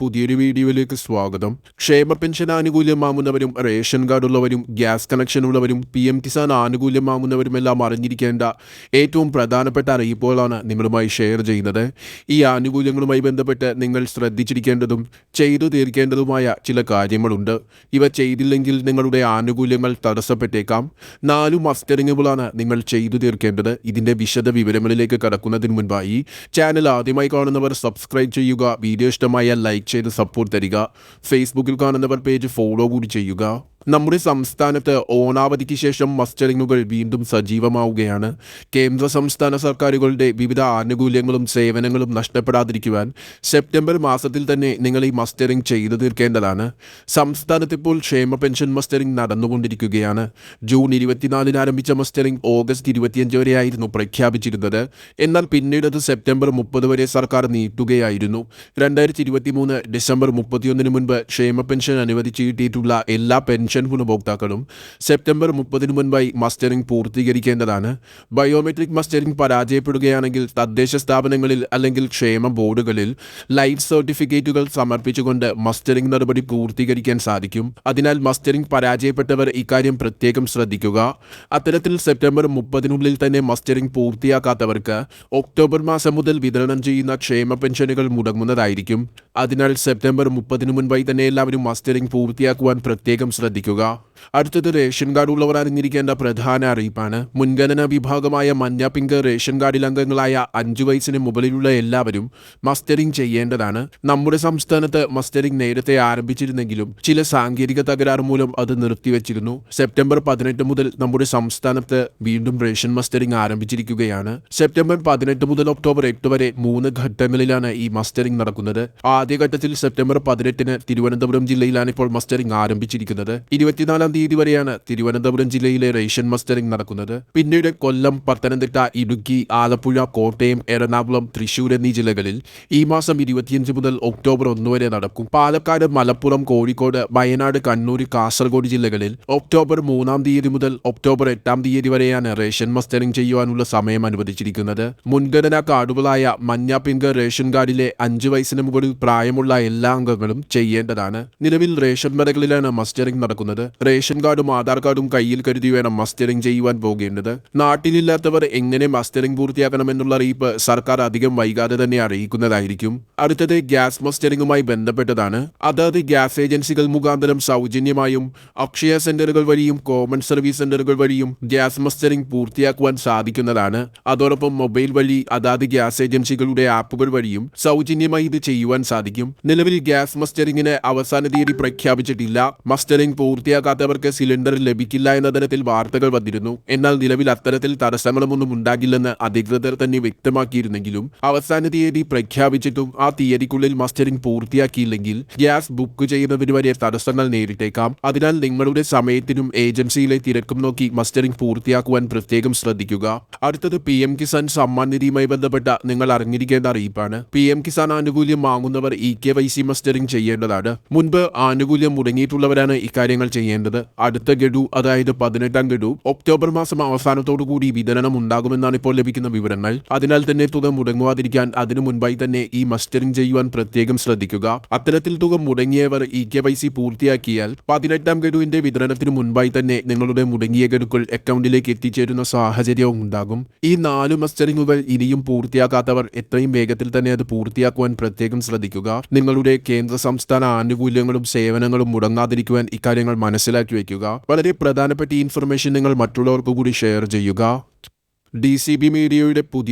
പുതിയൊരു വീഡിയോയിലേക്ക് സ്വാഗതം. ക്ഷേമ പെൻഷൻ ആനുകൂല്യം വാങ്ങുന്നവരും റേഷൻ കാർഡ് ഉള്ളവരും ഗ്യാസ് കണക്ഷൻ ഉള്ളവരും PM കിസാൻ ആനുകൂല്യം വാങ്ങുന്നവരുമെല്ലാം അറിഞ്ഞിരിക്കേണ്ട ഏറ്റവും പ്രധാനപ്പെട്ട അറിയിപ്പുകളാണ് നിങ്ങളുമായി ഷെയർ ചെയ്യുന്നത്. ഈ ആനുകൂല്യങ്ങളുമായി ബന്ധപ്പെട്ട് നിങ്ങൾ ശ്രദ്ധിച്ചിരിക്കേണ്ടതും ചെയ്തു തീർക്കേണ്ടതുമായ ചില കാര്യങ്ങളുണ്ട്. ഇവ ചെയ്തില്ലെങ്കിൽ നിങ്ങളുടെ ആനുകൂല്യങ്ങൾ തടസ്സപ്പെട്ടേക്കാം. 4 മസ്റ്ററിങ്ങുകളാണ് നിങ്ങൾ ചെയ്തു തീർക്കേണ്ടത്. ഇതിൻ്റെ വിശദ വിവരങ്ങളിലേക്ക് കടക്കുന്നതിന് മുൻപായി ചാനൽ ആദ്യമായി കാണുന്നവർ സബ്സ്ക്രൈബ് ചെയ്യുക, വീഡിയോ ഇഷ്ടമായ ലൈക്ക് ചെയ്ത് സപ്പോർട്ട് തരിക, ഫേസ്ബുക്കിൽ കാണുന്നവർ പേജ് ഫോളോ കൂടി ചെയ്യുക. നമ്മുടെ സംസ്ഥാനത്ത് ഓണാവധിക്ക് ശേഷം മസ്റ്ററിങ്ങുകൾ വീണ്ടും സജീവമാവുകയാണ്. കേന്ദ്ര സംസ്ഥാന സർക്കാരുകളുടെ വിവിധ ആനുകൂല്യങ്ങളും സേവനങ്ങളും നഷ്ടപ്പെടാതിരിക്കുവാൻ സെപ്റ്റംബർ മാസത്തിൽ തന്നെ നിങ്ങൾ ഈ മസ്റ്ററിംഗ് ചെയ്തു തീർക്കേണ്ടതാണ്. സംസ്ഥാനത്ത് ഇപ്പോൾ ക്ഷേമ പെൻഷൻ മസ്റ്ററിംഗ് നടന്നുകൊണ്ടിരിക്കുകയാണ്. ജൂൺ 24 ആരംഭിച്ച മസ്റ്ററിംഗ് ഓഗസ്റ്റ് 25 വരെയായിരുന്നു പ്രഖ്യാപിച്ചിരുന്നത്. എന്നാൽ പിന്നീട് അത് സെപ്റ്റംബർ 30 വരെ സർക്കാർ നീട്ടുകയായിരുന്നു. 2023 ഡിസംബർ 31 മുൻപ് ക്ഷേമ പെൻഷൻ അനുവദിച്ചു കിട്ടിയിട്ടുള്ള എല്ലാ പെൻഷൻ ഗുണഭോക്താക്കളും സെപ്റ്റംബർ 30 മുൻപായി മസ്റ്ററിംഗ് പൂർത്തീകരിക്കേണ്ടതാണ്. ബയോമെട്രിക് മസ്റ്ററിംഗ് പരാജയപ്പെടുകയാണെങ്കിൽ തദ്ദേശ സ്ഥാപനങ്ങളിൽ അല്ലെങ്കിൽ ക്ഷേമ ബോർഡുകളിൽ ലൈഫ് സർട്ടിഫിക്കറ്റുകൾ സമർപ്പിച്ചുകൊണ്ട് മസ്റ്ററിംഗ് നടപടി പൂർത്തീകരിക്കാൻ സാധിക്കും. അതിനാൽ മസ്റ്ററിംഗ് പരാജയപ്പെട്ടവർ ഇക്കാര്യം പ്രത്യേകം ശ്രദ്ധിക്കുക. അത്തരത്തിൽ സെപ്റ്റംബർ 30 തന്നെ മസ്റ്ററിംഗ് പൂർത്തിയാക്കാത്തവർക്ക് ഒക്ടോബർ മാസം മുതൽ വിതരണം ചെയ്യുന്ന ക്ഷേമ പെൻഷനുകൾ മുടങ്ങുന്നതായിരിക്കും. അതിനാൽ സെപ്റ്റംബർ 30 മുൻപായി തന്നെ എല്ലാവരും മസ്റ്ററിംഗ് പൂർത്തിയാക്കുവാൻ പ്രത്യേകം ശ്രദ്ധിക്കുക. അടുത്തത് റേഷൻ കാർഡ് ഉള്ളവർ അറിഞ്ഞിരിക്കേണ്ട പ്രധാന അറിയിപ്പാണ്. മുൻഗണനാ വിഭാഗമായ മഞ്ഞ പിങ്ക് റേഷൻ കാർഡിൽ അംഗങ്ങളായ 5 വയസ്സിന് മുകളിലുള്ള എല്ലാവരും മസ്റ്ററിംഗ് ചെയ്യേണ്ടതാണ്. നമ്മുടെ സംസ്ഥാനത്ത് മസ്റ്ററിംഗ് നേരത്തെ ആരംഭിച്ചിരുന്നെങ്കിലും ചില സാങ്കേതിക തകരാറ് മൂലം അത് നിർത്തിവെച്ചിരുന്നു. സെപ്റ്റംബർ 18 മുതൽ നമ്മുടെ സംസ്ഥാനത്ത് വീണ്ടും റേഷൻ മസ്റ്ററിംഗ് ആരംഭിച്ചിരിക്കുകയാണ്. സെപ്റ്റംബർ 18 മുതൽ ഒക്ടോബർ 8 വരെ 3 ഘട്ടങ്ങളിലാണ് ഈ മസ്റ്ററിംഗ് നടക്കുന്നത്. ആദ്യഘട്ടത്തിൽ സെപ്റ്റംബർ 18 തിരുവനന്തപുരം ജില്ലയിലാണ് ഇപ്പോൾ മസ്റ്ററിംഗ് ആരംഭിച്ചിരിക്കുന്നത്. 24 തീയതി വരെയാണ് തിരുവനന്തപുരം ജില്ലയിലെ റേഷൻ മസ്റ്ററിംഗ് നടക്കുന്നത്. പിന്നീട് കൊല്ലം, പത്തനംതിട്ട, ഇടുക്കി, ആലപ്പുഴ, കോട്ടയം, എറണാകുളം, തൃശൂർ എന്നീ ജില്ലകളിൽ ഈ മാസം 25 മുതൽ ഒക്ടോബർ 1 വരെ നടക്കും. പാലക്കാട്, മലപ്പുറം, കോഴിക്കോട്, വയനാട്, കണ്ണൂർ, കാസർഗോഡ് ജില്ലകളിൽ ഒക്ടോബർ 3 തീയതി മുതൽ ഒക്ടോബർ 8 തീയതി വരെയാണ് റേഷൻ മസ്റ്ററിംഗ് ചെയ്യുവാനുള്ള സമയം അനുവദിച്ചിരിക്കുന്നത്. മുൻഗണനാ കാർഡുകളായ മഞ്ഞ പിങ്ക് റേഷൻ കാർഡിലെ 5 വയസ്സിന് മുകളിൽ പ്രായമുള്ള എല്ലാ അംഗങ്ങളും ചെയ്യേണ്ടതാണ്. നിലവിൽ റേഷൻ കടകളിലാണ് മസ്റ്ററിംഗ് നടക്കുന്നത്. റേഷൻ കാർഡും ആധാർ കാർഡും കയ്യിൽ കരുതി വേണം മസ്റ്ററിംഗ് ചെയ്യുവാൻ പോകേണ്ടത്. നാട്ടിലില്ലാത്തവർ എങ്ങനെ മസ്റ്ററിംഗ് പൂർത്തിയാക്കണമെന്നുള്ള അറിയിപ്പ് സർക്കാർ അധികം വൈകാതെ തന്നെ അറിയിക്കുന്നതായിരിക്കും. അടുത്തത് ഗ്യാസ് മസ്റ്ററിംഗുമായി ബന്ധപ്പെട്ടതാണ്. അതായത് ഗ്യാസ് ഏജൻസികൾ മുഖാന്തരം സൗജന്യമായും അക്ഷയ സെന്ററുകൾ വഴിയും കോമൺ സർവീസ് സെന്ററുകൾ വഴിയും ഗ്യാസ് മസ്റ്ററിംഗ് പൂർത്തിയാക്കുവാൻ സാധിക്കുന്നതാണ്. അതോടൊപ്പം മൊബൈൽ വഴി അതാത് ഗ്യാസ് ഏജൻസികളുടെ ആപ്പുകൾ വഴിയും സൗജന്യമായി ഇത് ചെയ്യുവാൻ സാധിക്കും. നിലവിൽ ഗ്യാസ് മസ്റ്ററിംഗിന് അവസാന തീയതി പ്രഖ്യാപിച്ചിട്ടില്ല. മസ്റ്ററിംഗ് പൂർത്തിയാക്കാത്തവർക്ക് സിലിണ്ടർ ലഭിക്കില്ല എന്ന തരത്തിൽ വാർത്തകൾ വന്നിരുന്നു. എന്നാൽ നിലവിൽ അത്തരത്തിൽ തടസ്സങ്ങളൊന്നും ഉണ്ടാകില്ലെന്ന് അധികൃതർ തന്നെ വ്യക്തമാക്കിയിരുന്നെങ്കിലും അവസാന തീയതി പ്രഖ്യാപിച്ചിട്ടും ആ തീയതിക്കുള്ളിൽ മസ്റ്ററിംഗ് പൂർത്തിയാക്കിയില്ലെങ്കിൽ ഗ്യാസ് ബുക്ക് ചെയ്യുന്നതിന് വരെ തടസ്സങ്ങൾ നേരിട്ടേക്കാം. അതിനാൽ നിങ്ങളുടെ സമയത്തിനും ഏജൻസിയിലെ തിരക്കും നോക്കി മസ്റ്ററിംഗ് പൂർത്തിയാക്കുവാൻ പ്രത്യേകം ശ്രദ്ധിക്കുക. അടുത്തത് PM കിസാൻ സമ്മാൻ നിധിയുമായി ബന്ധപ്പെട്ട നിങ്ങൾ അറിഞ്ഞിരിക്കേണ്ട അറിയിപ്പാണ്. PM കിസാൻ ആനുകൂല്യം വാങ്ങുന്നവർ EKYC മസ്റ്ററിംഗ് ചെയ്യേണ്ടതാണ്. മുൻപ് ആനുകൂല്യം മുടങ്ങിയിട്ടുള്ളവരാണ് ഇക്കാര്യങ്ങൾ ചെയ്യേണ്ടത്. അടുത്ത ഗഡു, അതായത് 18ാം ഗഡു ഒക്ടോബർ മാസം അവസാനത്തോടു കൂടി വിതരണം ഉണ്ടാകുമെന്നാണ് ഇപ്പോൾ ലഭിക്കുന്ന വിവരങ്ങൾ. അതിനാൽ തന്നെ തുക മുടങ്ങുവാതിരിക്കാൻ അതിനു മുൻപായി തന്നെ ഈ മസ്റ്ററിംഗ് ചെയ്യുവാൻ പ്രത്യേകം ശ്രദ്ധിക്കുക. അത്തരത്തിൽ തുക മുടങ്ങിയവർ EKYC പൂർത്തിയാക്കിയാൽ 18ാം ഗഡുവിന്റെ വിതരണത്തിന് മുൻപായി തന്നെ നിങ്ങളുടെ മുടങ്ങിയ ഗഡുക്കൾ അക്കൗണ്ടിലേക്ക് എത്തിച്ചേരുന്ന സാഹചര്യവും ഉണ്ടാകും. ഈ 4 മസ്റ്ററിംഗുകൾ ഇനിയും പൂർത്തിയാക്കാത്തവർ എത്രയും വേഗത്തിൽ തന്നെ അത് പൂർത്തിയാക്കുവാൻ പ്രത്യേകം ശ്രദ്ധിക്കുക. നിങ്ങളുടെ കേന്ദ്ര സംസ്ഥാന ആനുകൂല്യങ്ങളും സേവനങ്ങളും മുടങ്ങാതിരിക്കുവാൻ ഇക്കാര്യങ്ങൾ മനസ്സിലാക്കി വയ്ക്കുക. വളരെ പ്രധാനപ്പെട്ട ഈ ഇൻഫർമേഷൻ നിങ്ങൾ മറ്റുള്ളവർക്ക് കൂടി ഷെയർ ചെയ്യുക. DCB മീഡിയയുടെ പുതിയ